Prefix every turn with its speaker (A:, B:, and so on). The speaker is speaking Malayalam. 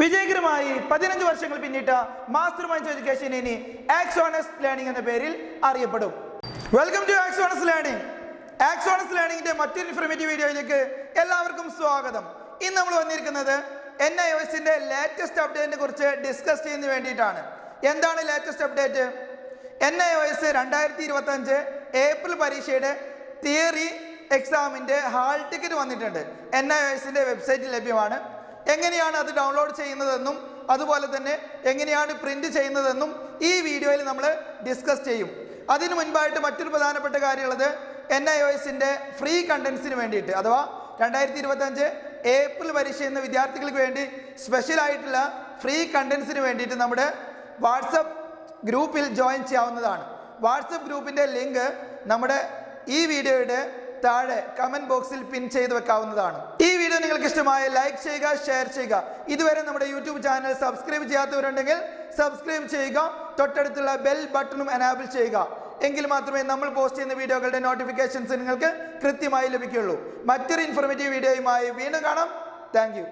A: വിജയകരമായി 15 വർഷങ്ങൾ പിന്നിട്ട മാസ്റ്റർ മൈൻഡ് എഡ്യൂക്കേഷൻ ഇനി ആക്സോണസ് ലേണിംഗ് എന്ന പേരിൽ അറിയപ്പെടും. Welcome to Axonus learning. Axonus ലേണിംഗിന്റെ മറ്റൊരു ഇൻഫോർമേറ്റീവ് വീഡിയോയിലേക്ക് എല്ലാവർക്കും സ്വാഗതം. ഇന്ന് നമ്മൾ വന്നിരിക്കുന്നത് NIOSന്റെ ലേറ്റസ്റ്റ് അപ്ഡേറ്റിനെ കുറിച്ച് ഡിസ്കസ് ചെയ്യുന്നതിന് വേണ്ടിയിട്ടാണ്. എന്താണ് ലേറ്റസ്റ്റ് അപ്ഡേറ്റ്? NIOS 2025 ഏപ്രിൽ പരീക്ഷയുടെ തിയറി എക്സാമിന്റെ ഹാൾ ടിക്കറ്റ് വന്നിട്ടുണ്ട്. NIOSന്റെ വെബ്സൈറ്റിൽ ലഭ്യമാണ്. എങ്ങനെയാണ് അത് ഡൗൺലോഡ് ചെയ്യുന്നതെന്നും അതുപോലെ തന്നെ എങ്ങനെയാണ് പ്രിന്റ് ചെയ്യുന്നതെന്നും ഈ വീഡിയോയിൽ നമ്മൾ ഡിസ്കസ് ചെയ്യും. അതിനു മുൻപായിട്ട് മറ്റൊരു പ്രധാനപ്പെട്ട കാര്യമുള്ളത്, NIOSന്റെ ഫ്രീ കണ്ടന്റ്സിന് വേണ്ടിയിട്ട് അഥവാ 2025 ഏപ്രിൽ പരീക്ഷ എന്ന വിദ്യാർത്ഥികൾക്ക് വേണ്ടി സ്പെഷ്യൽ ആയിട്ടുള്ള ഫ്രീ കണ്ടന്റ്സിന് വേണ്ടിയിട്ട് നമ്മുടെ വാട്സപ്പ് ഗ്രൂപ്പിൽ ജോയിൻ ചെയ്യാവുന്നതാണ്. വാട്സപ്പ് ഗ്രൂപ്പിന്റെ ലിങ്ക് നമ്മുടെ ഈ വീഡിയോയുടെ താഴെ കമന്റ് ബോക്സിൽ പിൻ ചെയ്ത് വെക്കാവുന്നതാണ്. ഈ വീഡിയോ നിങ്ങൾക്ക് ഇഷ്ടമായ ലൈക്ക് ചെയ്യുക, ഷെയർ ചെയ്യുക. ഇതുവരെ നമ്മുടെ യൂട്യൂബ് ചാനൽ സബ്സ്ക്രൈബ് ചെയ്യാത്തവരുണ്ടെങ്കിൽ സബ്സ്ക്രൈബ് ചെയ്യുക, തൊട്ടടുത്തുള്ള ബെൽ ബട്ടണും എനാബിൾ ചെയ്യുക. എങ്കിൽ മാത്രമേ നമ്മൾ പോസ്റ്റ് ചെയ്യുന്ന വീഡിയോകളുടെ നോട്ടിഫിക്കേഷൻസ് നിങ്ങൾക്ക് കൃത്യമായി ലഭിക്കുകയുള്ളൂ. മറ്റൊരു ഇൻഫോർമേറ്റീവ് വീഡിയോയുമായി വീണ്ടും കാണാം. Thank you.